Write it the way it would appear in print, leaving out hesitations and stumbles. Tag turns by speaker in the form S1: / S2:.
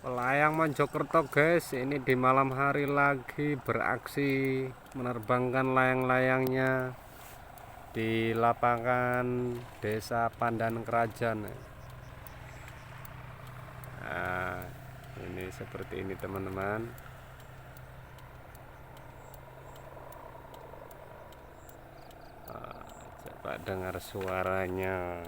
S1: Pelayang Mojokerto guys, ini di malam hari lagi beraksi menerbangkan layang-layangnya di lapangan Desa Pandan Kerajaan. Nah, ini seperti ini teman-teman. Coba dengar suaranya.